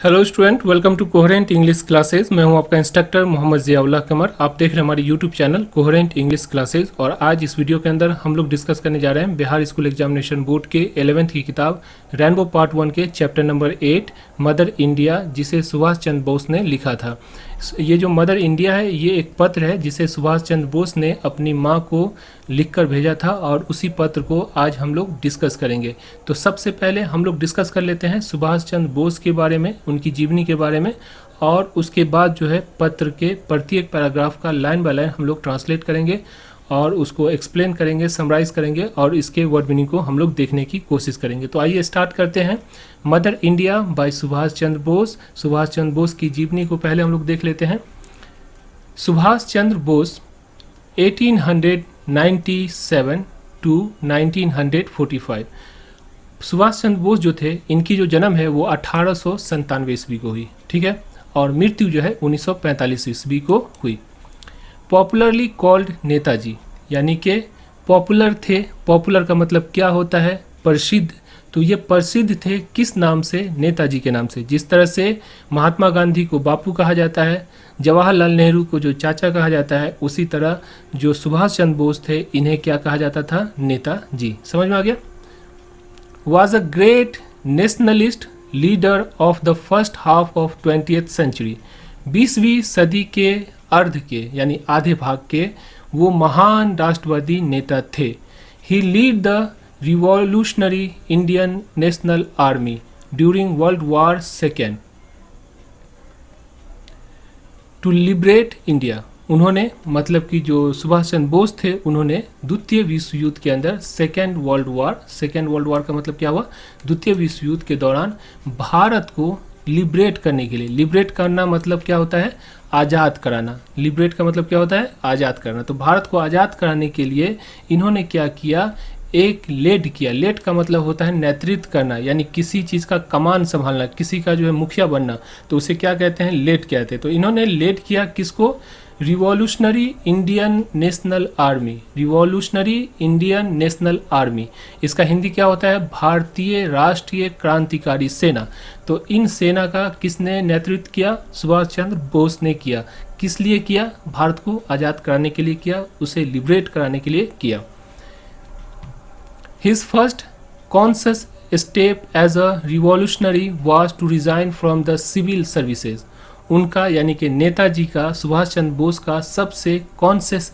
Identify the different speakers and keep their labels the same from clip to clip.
Speaker 1: Hello student, welcome to coherent English classes. मैं हूं आपका इंस्ट्रक्टर मोहम्मद ज़ियाउल्लाह कमर। आप देख रहे हैं हमारे YouTube channel coherent English classes. और आज इस वीडियो के अंदर हम लोग डिस्कस करने जा रहे हैं बिहार स्कूल एग्जामिनेशन बोर्ड के 11th की किताब रेनबो पार्ट 1 के चैप्टर नंबर 8 मदर इंडिया, जिसे सुभाष चंद्र बोस ने लिखा था। ये जो मदर इंडिया है ये एक पत्र है जिसे सुभाष चंद्र बोस ने अपनी माँ को लिखकर भेजा था और उसी पत्र को आज हम लोग डिस्कस करेंगे। तो सबसे पहले हम लोग डिस्कस कर लेते हैं सुभाष चंद्र बोस के बारे में, उनकी जीवनी के बारे में, और उसके बाद जो है पत्र के प्रत्येक पैराग्राफ का लाइन बाय लाइन हम लोग ट्रांसलेट करेंगे और उसको एक्सप्लेन करेंगे, समराइज करेंगे और इसके वर्ड मीनिंग को हम लोग देखने की कोशिश करेंगे। तो आइए स्टार्ट करते हैं। Mother India by Subhash Chandra Bose. Subhash Chandra Bose की जीवनी को पहले हम लोग देख लेते हैं। सुभाष चंद्र बोस 1897 टू 1945। सुभाष चंद्र बोस जो थे, इनकी जो जन्म है वो 1897 ईस्वी को हुई, ठीक है, और मृत्यु जो है 1945 ईस्वी को हुई। पॉपुलरली कॉल्ड नेताजी, यानी कि पॉपुलर थे। पॉपुलर का मतलब क्या होता है? प्रसिद्ध। तो ये प्रसिद्ध थे किस नाम से? नेताजी के नाम से। जिस तरह से महात्मा गांधी को बापू कहा जाता है, जवाहरलाल नेहरू को जो चाचा कहा जाता है, उसी तरह जो सुभाष चंद्र बोस थे इन्हें क्या कहा जाता था? नेताजी। समझ में आ गया? Was a great nationalist leader of the first half of 20th century। 20वीं सदी के अर्ध के यानी आधे भाग के वो महान राष्ट्रवादी नेता थे। He lead the revolutionary Indian National Army during World War II to liberate India। उन्होंने, मतलब कि जो सुभाष चंद्र बोस थे, उन्होंने द्वितीय विश्व युद्ध के अंदर सेकेंड वर्ल्ड वार का मतलब क्या हुआ? द्वितीय विश्व युद्ध के दौरान भारत को लिबरेट करने के लिए। लिबरेट करना मतलब क्या होता है? आज़ाद कराना। लिबरेट का मतलब क्या होता है? आज़ाद करना। तो भारत को आज़ाद कराने के लिए इन्होंने क्या किया? एक लेड किया। लेड का मतलब होता है नेतृत्व करना, यानी किसी चीज़ का कमान संभालना, किसी का जो है मुखिया बनना, तो उसे क्या कहते हैं? लेड कहते हैं। तो इन्होंने लेड किया किसको? Revolutionary Indian national army. Revolutionary Indian national army, इसका हिंदी क्या होता है? भारतीय राष्ट्रीय क्रांतिकारी सेना। तो इन सेना का किसने नेतृत्व किया? सुभाष चंद्र बोस ने किया। किस लिए किया? भारत को आज़ाद कराने के लिए किया, उसे लिबरेट कराने के लिए किया। His first conscious step as a revolutionary was to resign from the civil services। उनका यानी कि नेताजी का, सुभाष चंद्र बोस का सबसे कॉन्शियस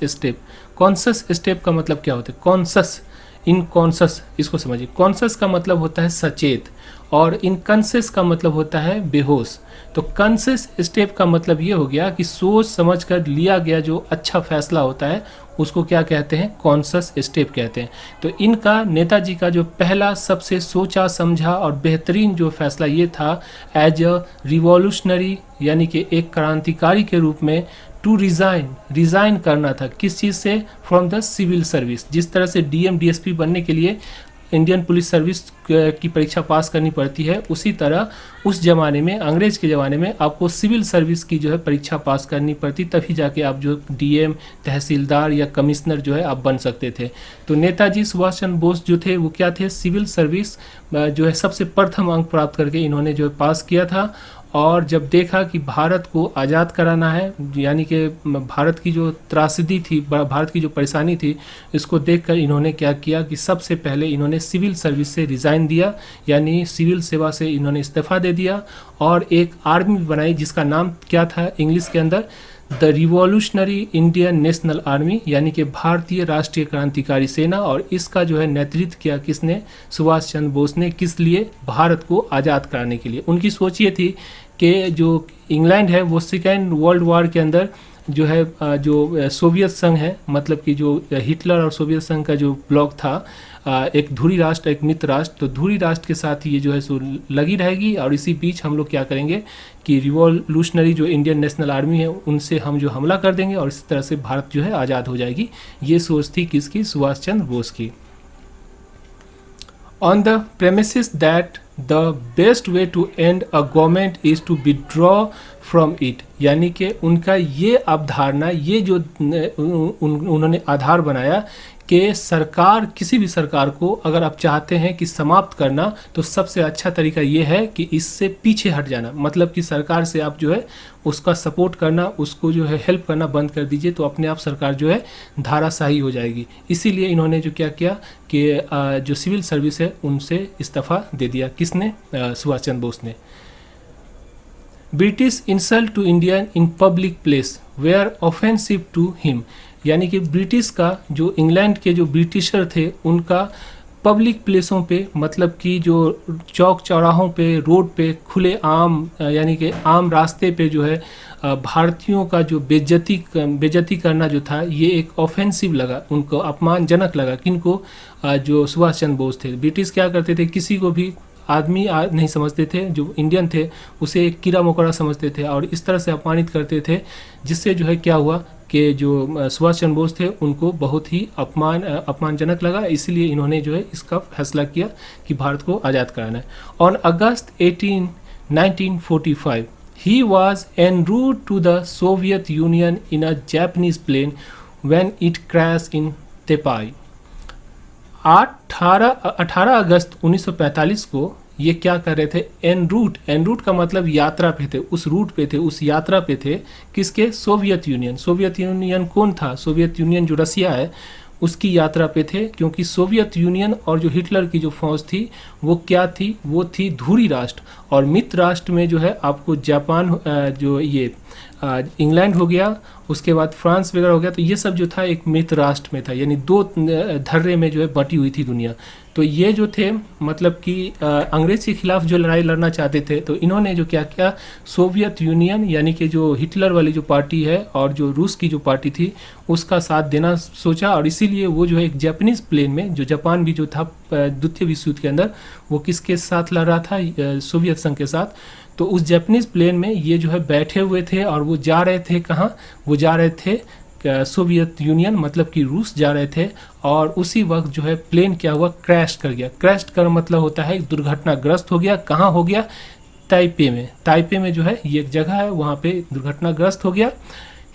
Speaker 1: स्टेप का मतलब क्या होता है? कॉन्शस, इनकॉन्शस, इसको समझिए। कॉन्शस का मतलब होता है सचेत और इनकॉन्शियस का मतलब होता है बेहोश। तो कॉन्शियस स्टेप का मतलब ये हो गया कि सोच समझ कर लिया गया जो अच्छा फैसला होता है उसको क्या कहते हैं? कॉन्शियस स्टेप कहते हैं। तो इनका, नेताजी का जो पहला सबसे सोचा समझा और बेहतरीन जो फैसला ये था, एज अ रिवॉल्यूशनरी यानी कि एक क्रांतिकारी के रूप में, टू रिज़ाइन करना था। किस चीज़ से? From the civil service. जिस तरह से डीएम डीएसपी बनने के लिए इंडियन पुलिस सर्विस की परीक्षा पास करनी पड़ती है, उसी तरह उस ज़माने में, अंग्रेज़ के ज़माने में, आपको सिविल सर्विस की जो है परीक्षा पास करनी पड़ती, तभी जाके आप जो डीएम, तहसीलदार या कमिश्नर जो है आप बन सकते थे। तो नेताजी सुभाष चंद्र बोस जो थे वो क्या थे? सिविल सर्विस जो है सबसे प्रथम अंक प्राप्त करके इन्होंने जो है पास किया था। और जब देखा कि भारत को आज़ाद कराना है, यानी कि भारत की जो त्रासदी थी, भारत की जो परेशानी थी, इसको देखकर इन्होंने क्या किया कि सबसे पहले इन्होंने सिविल सर्विस से रिज़ाइन दिया, यानी सिविल सेवा से इन्होंने इस्तीफ़ा दे दिया और एक आर्मी बनाई जिसका नाम क्या था इंग्लिश के अंदर? The revolutionary Indian national army, यानी कि भारतीय राष्ट्रीय क्रांतिकारी सेना। और इसका जो है नेतृत्व किया किसने? सुभाष चंद्र बोस ने। किस लिए? भारत को आज़ाद कराने के लिए। उनकी सोच ये थी कि जो इंग्लैंड है वो सेकेंड वर्ल्ड वार के अंदर जो है, जो सोवियत संघ है, मतलब कि जो हिटलर और सोवियत संघ का जो ब्लॉक था, एक धुरी राष्ट्र, एक मित्र राष्ट्र, तो धुरी राष्ट्र के साथ ये जो है सो लगी रहेगी। और इसी बीच हम लोग क्या करेंगे कि रिवॉल्यूशनरी जो इंडियन नेशनल आर्मी है उनसे हम जो हमला कर देंगे और इस तरह से भारत जो है आज़ाद हो जाएगी। ये सोच थी किसकी? सुभाष चंद्र बोस की। On the premises that the best way to end a government is to withdraw from it, यानी कि उनका ये अवधारणा, ये जो उन्होंने आधार बनाया कि सरकार, किसी भी सरकार को अगर आप चाहते हैं कि समाप्त करना, तो सबसे अच्छा तरीका ये है कि इससे पीछे हट जाना, मतलब कि सरकार से आप जो है उसका सपोर्ट करना, उसको जो है हेल्प करना बंद कर दीजिए, तो अपने आप सरकार जो है धाराशाही हो जाएगी। इसीलिए इन्होंने जो क्या किया कि जो सिविल सर्विस है उनसे इस्तीफा दे दिया। किसने? सुभाष चंद्र बोस ने। British insult to Indian in public place were offensive to him, यानी कि ब्रिटिश का जो इंग्लैंड के जो ब्रिटिशर थे उनका पब्लिक प्लेसों पे, मतलब कि जो चौक चौराहों पे, रोड पे, खुले आम यानी कि आम रास्ते पे जो है भारतीयों का जो बेइज्जती करना जो था, ये एक ऑफेंसिव लगा, उनको अपमानजनक लगा। किनको? जो सुभाष चंद्र बोस थे। ब्रिटिश क्या करते थे, किसी को भी आदमी नहीं समझते थे, जो इंडियन थे उसे एक कीड़ा मकोड़ा समझते थे और इस तरह से अपमानित करते थे, जिससे जो है क्या हुआ कि जो सुभाष चंद्र बोस थे उनको बहुत ही अपमानजनक लगा। इसलिए इन्होंने जो है इसका फैसला किया कि भारत को आज़ाद कराना है। On August 1945 he was en route to the Soviet Union in a Japanese plane when it crashed in Tepai। 18 अगस्त 1945 को ये क्या कर रहे थे? एन रूट का मतलब यात्रा पे थे, उस रूट पे थे, उस यात्रा पे थे। किसके? Soviet union. सोवियत यूनियन कौन था? सोवियत यूनियन जो रसिया है उसकी यात्रा पे थे, क्योंकि सोवियत यूनियन और जो हिटलर की जो फौज थी वो क्या थी? वो थी धुरी राष्ट्र। और मित्र राष्ट्र में जो है आपको जापान, जो ये इंग्लैंड हो गया, उसके बाद फ्रांस वगैरह हो गया, तो ये सब जो था एक मित्र राष्ट्र में था, यानी दो धर्रे में जो है बटी हुई थी दुनिया। तो ये जो थे मतलब कि अंग्रेज के खिलाफ जो लड़ाई लड़ना चाहते थे, तो इन्होंने जो क्या किया, सोवियत यूनियन यानी कि जो हिटलर वाली जो पार्टी है और जो रूस की जो पार्टी थी उसका साथ देना सोचा। और इसीलिए वो जो है एक जापानीज प्लेन में, जो जापान भी जो था द्वितीय विश्व युद्ध के अंदर वो किसके साथ लड़ रहा था? सोवियत संघ के साथ। तो उस जापानीज प्लेन में ये जो है बैठे हुए थे और वो जा रहे थे कहाँ? वो जा रहे थे सोवियत यूनियन, मतलब कि रूस जा रहे थे। और उसी वक्त जो है प्लेन क्या हुआ? क्रैश कर गया। क्रैश कर मतलब होता है दुर्घटनाग्रस्त हो गया। कहाँ हो गया? ताइपे में। ताइपे में जो है ये एक जगह है, वहाँ पे दुर्घटनाग्रस्त हो गया।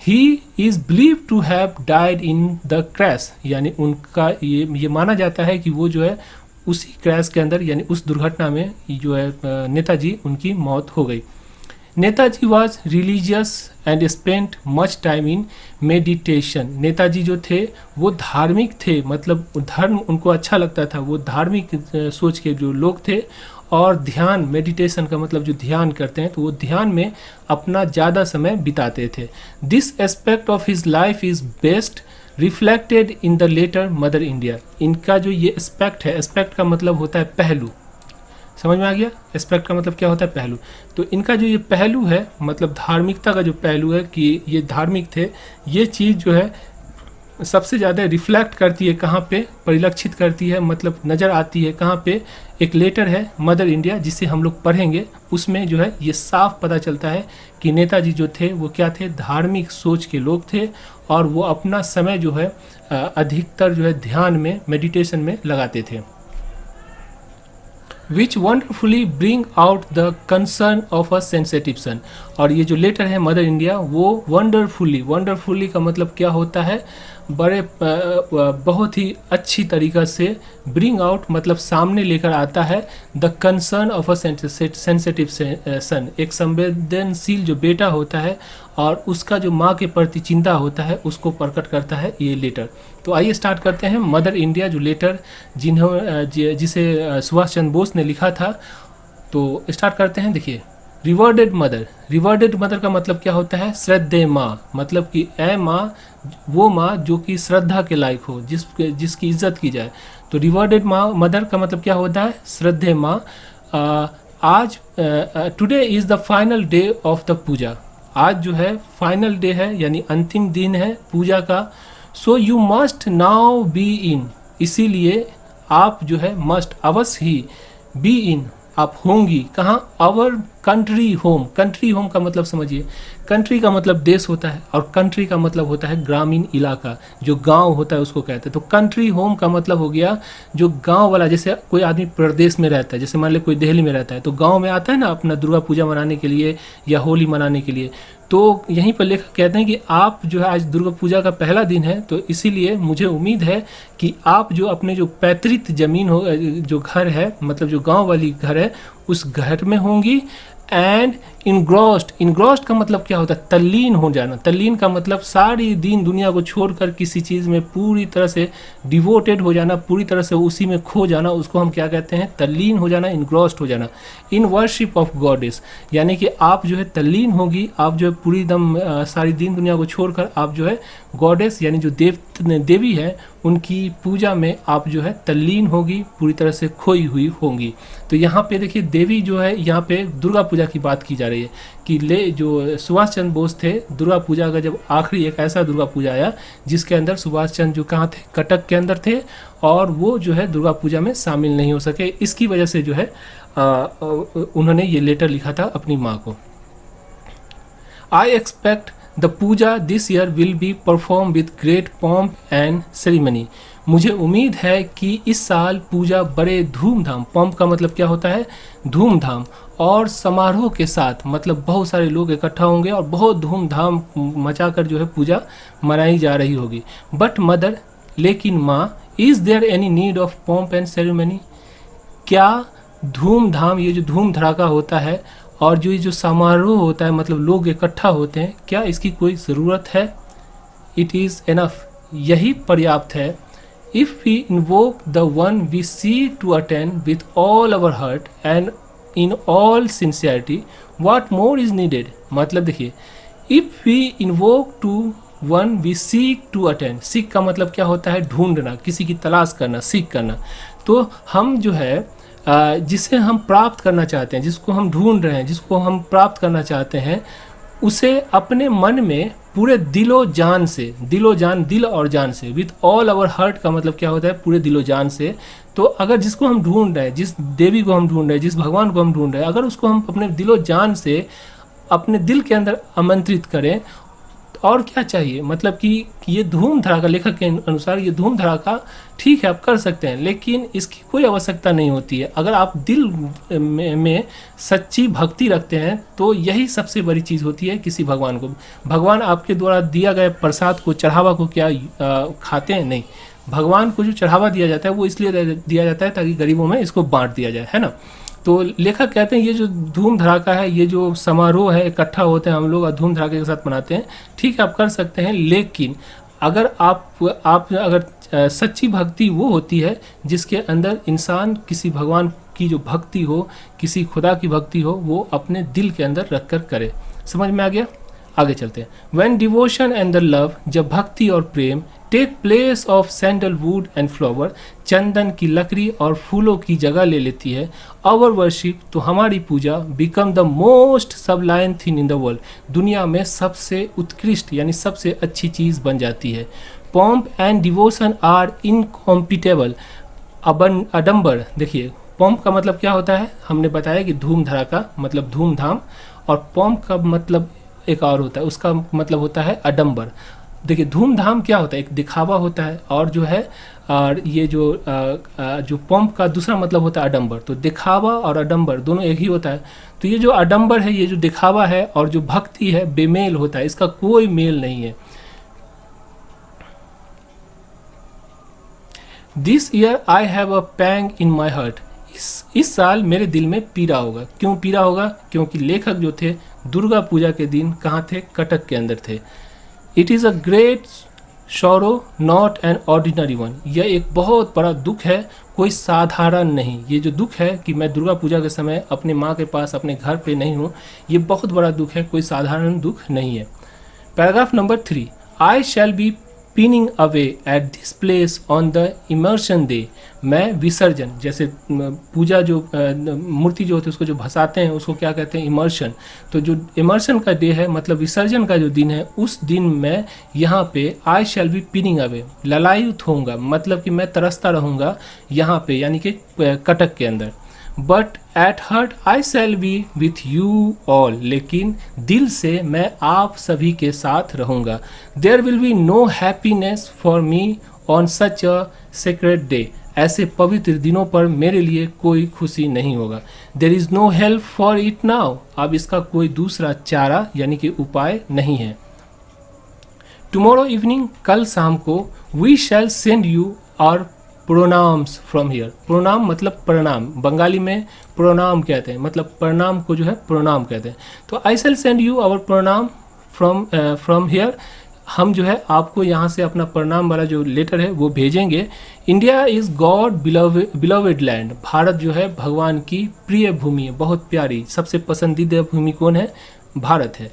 Speaker 1: He is believe to have died in the crash, यानी उनका ये माना जाता है कि वो जो है उसी क्रैश के अंदर, यानी उस दुर्घटना में जो है नेताजी उनकी मौत हो गई। Netaji was religious and spent much time in meditation. Netaji जो थे वो धार्मिक थे, मतलब धर्म उनको अच्छा लगता था, वो धार्मिक सोच के जो लोग थे। और ध्यान, मेडिटेशन का मतलब जो ध्यान करते हैं, तो वो ध्यान में अपना ज़्यादा समय बिताते थे। This aspect of his life is best reflected in the letter Mother India. इनका जो ये एस्पेक्ट है, एस्पेक्ट का मतलब होता है पहलू, समझ में आ गया? एस्पेक्ट का मतलब क्या होता है? पहलू। तो इनका जो ये पहलू है, मतलब धार्मिकता का जो पहलू है कि ये धार्मिक थे, ये चीज़ जो है सबसे ज़्यादा रिफ्लेक्ट करती है कहाँ पे? परिलक्षित करती है, मतलब नज़र आती है कहाँ पे? एक लेटर है मदर इंडिया जिसे हम लोग पढ़ेंगे, उसमें जो है ये साफ पता चलता है कि नेताजी जो थे वो क्या थे? धार्मिक सोच के लोग थे और वो अपना समय जो है अधिकतर जो है ध्यान में, मेडिटेशन में लगाते थे। Which wonderfully bring out the concern of a sensitive son. और ये जो लेटर है मदर इंडिया वो वंडरफुली का मतलब क्या होता है? बहुत ही अच्छी तरीक़ा से, ब्रिंग आउट मतलब सामने लेकर आता है, the concern of a sensitive son, एक संवेदनशील जो बेटा होता है और उसका जो माँ के प्रति चिंता होता है उसको प्रकट करता है ये लेटर। तो आइए स्टार्ट करते हैं मदर इंडिया जो लेटर जिसे सुभाष चंद्र बोस ने लिखा था। तो स्टार्ट करते हैं। देखिए, रिवर्डेड मदर का मतलब क्या होता है? श्रद्धेय माँ, मतलब कि ऐ माँ, वो माँ जो कि श्रद्धा के लायक हो, जिसकी इज्जत की जाए। तो रिवर्डेड मदर का मतलब क्या होता है? श्रद्धेय माँ। आज today is the final day of the puja. आज जो है फाइनल डे है, यानी अंतिम दिन है पूजा का। So you must now be in, इसीलिए आप जो है मस्ट, अवश्य ही, बी इन, आप होंगी कहाँ? Our country home. Country home का मतलब समझिए, कंट्री का मतलब देश होता है और कंट्री का मतलब होता है ग्रामीण इलाका, जो गांव होता है उसको कहते हैं। तो कंट्री होम का मतलब हो गया जो गांव वाला। जैसे कोई आदमी प्रदेश में रहता है, जैसे मान लो कोई दिल्ली में रहता है, तो गांव में आता है ना अपना दुर्गा पूजा मनाने के लिए या होली मनाने के लिए, तो यहीं पर लेखक कहते हैं कि आप जो है आज दुर्गा पूजा का पहला दिन है, तो इसीलिए मुझे उम्मीद है कि आप जो अपने जो पैतृक जमीन हो, जो घर है मतलब जो गांव वाली घर है, उस घर में होंगी। एंड इनग्रॉस्ड का मतलब क्या होता है? तल्लीन हो जाना। तल्लीन का मतलब सारी दीन दुनिया को छोड़कर किसी चीज़ में पूरी तरह से डिवोटेड हो जाना, पूरी तरह से उसी में खो जाना, उसको हम क्या कहते हैं? तल्लीन हो जाना, इनग्रॉस्ड हो जाना। इन वर्शिप ऑफ गॉडेस, यानी कि आप जो है तल्लीन होगी, आप जो है पूरी दम सारी दीन दुनिया को छोड़कर आप जो है गॉडेस यानी जो देवी है उनकी पूजा में आप जो है तल्लीन होगी, पूरी तरह से खोई हुई होंगी। तो यहाँ पे देखिए देवी जो है, यहाँ पे दुर्गा पूजा की बात की जा रही है कि जो सुभाष चंद्र बोस थे, दुर्गा पूजा का जब आखिरी एक ऐसा दुर्गा पूजा आया जिसके अंदर सुभाष चंद्र जो कहाँ थे? कटक के अंदर थे, और वो जो है दुर्गा पूजा में शामिल नहीं हो सके। इसकी वजह से जो है उन्होंने ये लेटर लिखा था अपनी माँ को। I expect the puja this year will be perform with great pomp and ceremony. मुझे उम्मीद है कि इस साल पूजा बड़े धूमधाम, पॉम्प का मतलब क्या होता है? धूमधाम, और समारोह के साथ, मतलब बहुत सारे लोग इकट्ठा होंगे और बहुत धूमधाम मचाकर जो है पूजा मनाई जा रही होगी। बट मदर, लेकिन माँ, is there any need of pomp and ceremony? क्या धूमधाम, ये जो धूम धड़ाका होता है और जो ये जो समारोह होता है, मतलब लोग इकट्ठा होते हैं, क्या इसकी कोई ज़रूरत है? इट इज़ एनफ, यही पर्याप्त है। If we invoke the one we seek to attend with all our heart and in all sincerity, what more is needed? मतलब देखिए, if we invoke to one we seek to attend, seek का मतलब क्या होता है? ढूंढना, किसी की तलाश करना, सीक करना। तो हम जो है जिसे हम प्राप्त करना चाहते हैं, जिसको हम ढूंढ रहे हैं, जिसको हम प्राप्त करना चाहते हैं, उसे अपने मन में पूरे दिलो जान से, दिलो जान, दिल और जान से, विथ ऑल आवर हार्ट का मतलब क्या होता है? पूरे दिलो जान से। तो अगर जिसको हम ढूंढ रहे हैं, जिस देवी को हम ढूंढ रहे हैं, जिस भगवान को हम ढूंढ रहे हैं, अगर उसको हम अपने दिलो जान से अपने दिल के अंदर आमंत्रित करें, और क्या चाहिए? मतलब कि ये धूम धड़ाका, लेखक के अनुसार ये धूम धड़ाका ठीक है आप कर सकते हैं, लेकिन इसकी कोई आवश्यकता नहीं होती है। अगर आप दिल में सच्ची भक्ति रखते हैं तो यही सबसे बड़ी चीज़ होती है किसी भगवान को। भगवान आपके द्वारा दिया गया प्रसाद को, चढ़ावा को क्या खाते हैं? नहीं। भगवान को जो चढ़ावा दिया जाता है वो इसलिए दिया जाता है ताकि गरीबों में इसको बांट दिया जाए, है ना। तो लेखक कहते हैं ये जो धूम धड़ाका है, ये जो समारोह है, इकट्ठा होते हैं हम लोग और धूम धड़ाके के साथ मनाते हैं, ठीक है आप कर सकते हैं, लेकिन अगर आप अगर सच्ची भक्ति वो होती है जिसके अंदर इंसान किसी भगवान की जो भक्ति हो, किसी खुदा की भक्ति हो, वो अपने दिल के अंदर रख कर करे। समझ में आ गया? आगे चलते हैं। When devotion and the love, जब भक्ति और प्रेम take place of sandalwood and flower, चंदन की लकड़ी और फूलों की जगह ले लेती है, आवर वर्शिप, तो हमारी पूजा, become the most sublime thing in the world, दुनिया में सबसे उत्कृष्ट यानी सबसे अच्छी चीज़ बन जाती है। Pomp and devotion are incompatible, अडम्बर, देखिए पॉम्प का मतलब क्या होता है? हमने बताया कि धूम धड़ाका मतलब धूमधाम, और पॉम्प का मतलब एक और होता है, उसका मतलब होता है अडम्बर। देखिए धूमधाम क्या होता है? एक दिखावा होता है, और जो है और ये जो पॉम्प का दूसरा मतलब होता है अडम्बर। तो दिखावा और अडम्बर दोनों एक ही होता है। तो ये जो अडम्बर है, ये जो दिखावा है, और जो भक्ति है, बेमेल होता है, इसका कोई मेल नहीं है। This year I have a pang in my heart, इस साल मेरे दिल में पीड़ा होगा। क्यों पीड़ा होगा? क्योंकि लेखक जो थे दुर्गा पूजा के दिन कहाँ थे? कटक के अंदर थे। It is a great sorrow not an ordinary one, यह एक बहुत बड़ा दुख है, कोई साधारण नहीं। ये जो दुख है कि मैं दुर्गा पूजा के समय अपने माँ के पास अपने घर पे नहीं हूँ, ये बहुत बड़ा दुख है, कोई साधारण दुख नहीं है। Paragraph number 3, I shall B pinning away at this place on the immersion day, मैं विसर्जन, जैसे पूजा जो मूर्ति जो होती है उसको जो भसाते हैं उसको क्या कहते हैं? इमर्शन। तो जो इमर्शन का डे है मतलब विसर्जन का जो दिन है, उस दिन मैं यहाँ पे आई शैल बी पिनिंग अवे, ललायित होऊंगा, मतलब कि मैं तरसता रहूँगा यहाँ पे, यानी कि कटक के अंदर। But at heart I shall be with you all, लेकिन दिल से मैं आप सभी के साथ रहूँगा। There will be no happiness for me on such a sacred day ऐसे पवित्र दिनों पर मेरे लिए कोई खुशी नहीं होगा। There is no help for it now, अब इसका कोई दूसरा चारा यानी कि उपाय नहीं है। टुमारो इवनिंग, कल शाम को, we shall send you our pronams from here. प्रोनाम मतलब प्रणाम, बंगाली में प्रोनाम कहते हैं, मतलब प्रणाम को जो है प्रोनाम कहते हैं। तो I shall send you our pronam from here, हम जो है आपको यहाँ से अपना प्रणाम वाला जो लेटर है वो भेजेंगे। India is God beloved land, Bharat जो है भगवान की प्रिय भूमि है, बहुत प्यारी, सबसे पसंदीदा भूमि कौन है? भारत है।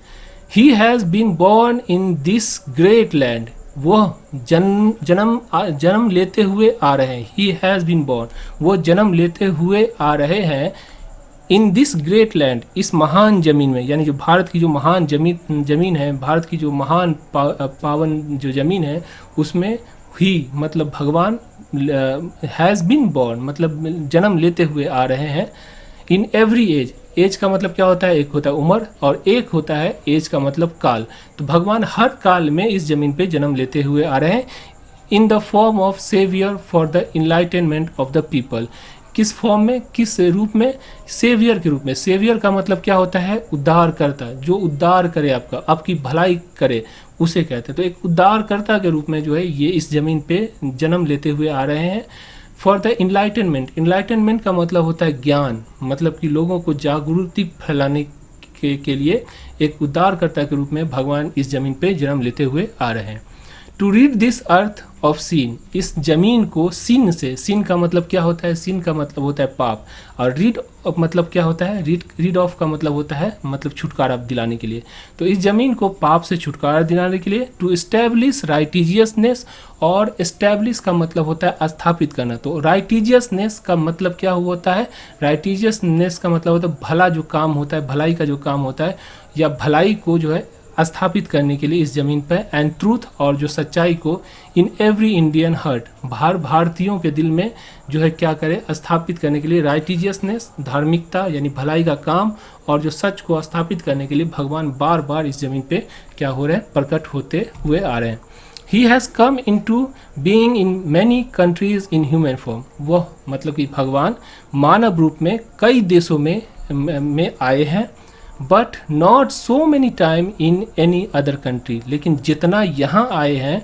Speaker 1: He has been born in this great land, वह जन्म लेते हुए आ रहे हैं। ही हैज़ बीन बॉर्न, वो जन्म लेते हुए आ रहे हैं। इन दिस ग्रेट लैंड, इस महान जमीन में, यानी जो भारत की जो महान जमीन है, भारत की जो महान पावन जो जमीन है, उसमें ही मतलब भगवान हैज़ बीन बॉर्न मतलब जन्म लेते हुए आ रहे हैं। इन एवरी एज, एज का मतलब क्या होता है? एक होता है उम्र और एक होता है एज का मतलब काल। तो भगवान हर काल में इस जमीन पे जन्म लेते हुए आ रहे हैं। In the form of saviour for the enlightenment of the people, किस फॉर्म में, किस रूप में? सेवियर के रूप में। सेवियर का मतलब क्या होता है? उद्धारकर्ता, जो उद्धार करे, आपकी भलाई करे, उसे कहते हैं। तो एक उद्धारकर्ता के रूप में जो है ये इस जमीन पे जन्म लेते हुए आ रहे हैं। फॉर द इनलाइटनमेंट, इनलाइटनमेंट का मतलब होता है ज्ञान, मतलब कि लोगों को जागृति फैलाने के लिए एक उद्धारकर्ता के रूप में भगवान इस जमीन पे जन्म लेते हुए आ रहे हैं। To rid this earth of sin, इस जमीन को सीन से, सीन का मतलब क्या होता है? सीन का मतलब होता है पाप, और रीड मतलब क्या होता है? रीड ऑफ का मतलब होता है मतलब छुटकारा दिलाने के लिए। तो इस जमीन को पाप से छुटकारा दिलाने के लिए, टू एस्टेब्लिश राइटिजियसनेस, और एस्टेब्लिश का मतलब होता है स्थापित करना। तो राइटिजियसनेस का मतलब क्या होता है? राइटिजियसनेस का मतलब होता है भला जो काम होता है, भलाई का जो काम होता है, या भलाई को जो है स्थापित करने के लिए इस जमीन पर। एंड ट्रूथ, और जो सच्चाई को, इन एवरी इंडियन हार्ट, भारतीयों के दिल में जो है क्या करे? स्थापित करने के लिए। राइटिजियसनेस धार्मिकता यानी भलाई का काम, और जो सच को स्थापित करने के लिए भगवान बार बार इस जमीन पे क्या हो रहे हैं? प्रकट होते हुए आ रहे हैं। He has come in to being in many countries in human form, वह मतलब कि भगवान मानव रूप में कई देशों में आए हैं। But not so many time in any other country, लेकिन जितना यहाँ आए हैं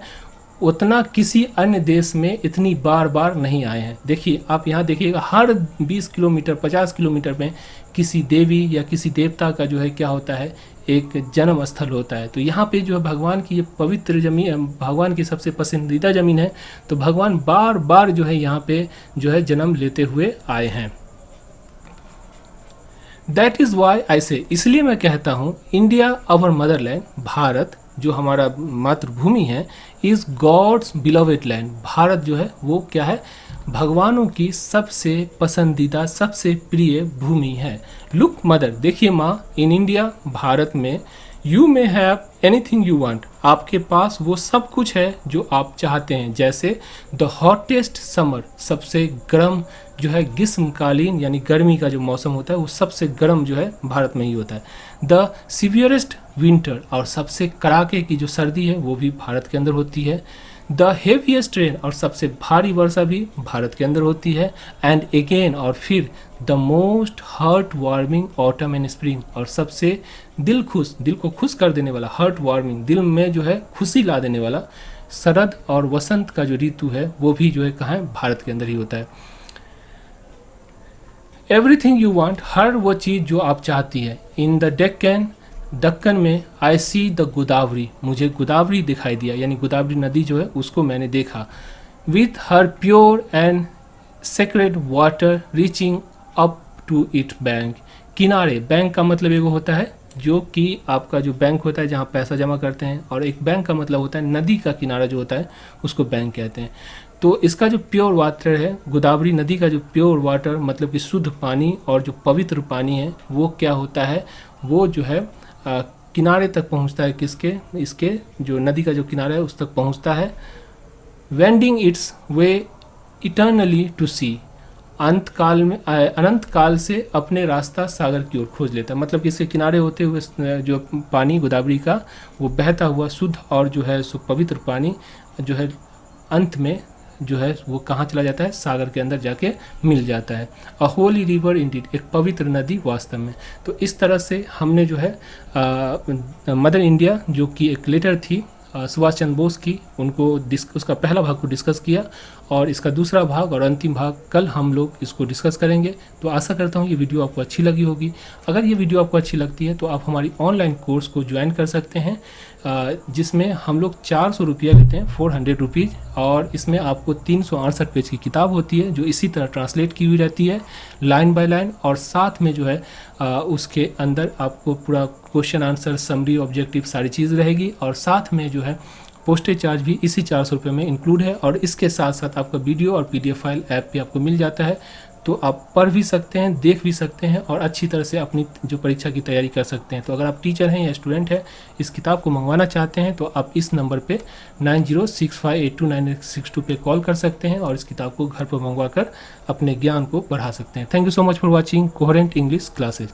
Speaker 1: उतना किसी अन्य देश में इतनी बार बार नहीं आए हैं। देखिए, आप यहाँ देखिएगा, हर 20 किलोमीटर 50 किलोमीटर में किसी देवी या किसी देवता का जो है क्या होता है? एक जन्म स्थल होता है। तो यहाँ पे जो है भगवान की ये पवित्र जमीन, भगवान की सबसे पसंदीदा ज़मीन है। तो भगवान बार बार जो है यहाँ पे जो है जन्म लेते हुए आए हैं। दैट इज़ वाई आई से, इसलिए मैं कहता हूँ, इंडिया आवर मदरलैंड, भारत जो हमारा मातृभूमि है, is God's beloved land, Bharat जो है वो क्या है? भगवानों की सबसे पसंदीदा, सबसे प्रिय भूमि है। लुक मदर, देखिए माँ, इन इंडिया, भारत में, you may have anything you want, आपके पास वो सब कुछ है जो आप चाहते हैं। जैसे द हॉटेस्ट समर, सबसे गर्म जो है ग्रीष्मकालीन यानी गर्मी का जो मौसम होता है वो सबसे गर्म जो है भारत में ही होता है। द सीवियरेस्ट विंटर, और सबसे कड़ाके की जो सर्दी है वो भी भारत के अंदर होती है। द हेवीएस्ट रेन, और सबसे भारी वर्षा भी भारत के अंदर होती है। एंड अगेन, और फिर the most heart warming autumn and spring, और सबसे दिल को खुश कर देने वाला, हार्ट वार्मिंग, दिल में जो है खुशी ला देने वाला शरद और वसंत का जो ऋतु है वो भी जो है कहाँ है? भारत के अंदर ही होता है। एवरीथिंग यू वांट, हर वो चीज़ जो आप चाहती है। इन द डेक्कन, दक्कन में, आई सी द गोदावरी, मुझे गोदावरी दिखाई दिया, यानी गोदावरी नदी जो है उसको मैंने देखा। With her pure and sacred water reaching up to it bank, किनारे, बैंक का मतलब एक होता है जो कि आपका जो बैंक होता है जहाँ पैसा जमा करते हैं, और एक बैंक का मतलब होता है नदी का किनारा जो होता है उसको बैंक कहते हैं। तो इसका जो प्योर वाटर है, गोदावरी नदी का जो प्योर वाटर मतलब कि शुद्ध पानी और जो पवित्र पानी है वो क्या होता है? वो जो है किनारे तक पहुंचता है। किसके? इसके जो नदी का जो किनारा है उस तक पहुंचता है। Wending its way eternally to sea, अंत काल में, अनंत काल से अपने रास्ता सागर की ओर खोज लेता है। मतलब कि इसके किनारे होते हुए जो पानी गोदावरी का वो बहता हुआ शुद्ध और जो है सो पवित्र पानी जो है अंत में जो है वो कहाँ चला जाता है, सागर के अंदर जाके मिल जाता है। अ होली रिवर इंडीड, एक पवित्र नदी वास्तव में। तो इस तरह से हमने जो है मदर इंडिया जो कि एक लेटर थी सुभाष चंद्र बोस की, उनको उसका पहला भाग को डिस्कस किया, और इसका दूसरा भाग और अंतिम भाग कल हम लोग इसको डिस्कस करेंगे। तो आशा करता हूँ ये वीडियो आपको अच्छी लगी होगी। अगर ये वीडियो आपको अच्छी लगती है तो आप हमारी ऑनलाइन कोर्स को ज्वाइन कर सकते हैं, जिसमें हम लोग 400 रुपया लेते हैं, 400 रुपीज़, और इसमें आपको 368 पेज की किताब होती है जो इसी तरह ट्रांसलेट की हुई रहती है लाइन बाय लाइन, और साथ में जो है उसके अंदर आपको पूरा क्वेश्चन आंसर समरी ऑब्जेक्टिव सारी चीज़ रहेगी, और साथ में जो है पोस्टेज चार्ज भी इसी 400 रुपये में इंक्लूड है, और इसके साथ साथ आपका वीडियो और पीडीएफ फाइल ऐप भी आपको मिल जाता है। तो आप पढ़ भी सकते हैं, देख भी सकते हैं, और अच्छी तरह से अपनी जो परीक्षा की तैयारी कर सकते हैं। तो अगर आप टीचर हैं या स्टूडेंट हैं, इस किताब को मंगवाना चाहते हैं तो आप इस नंबर पे 9065829862 पे कॉल कर सकते हैं और इस किताब को घर पर मंगवा कर अपने ज्ञान को बढ़ा सकते हैं। Thank you so much for watching coherent English classes.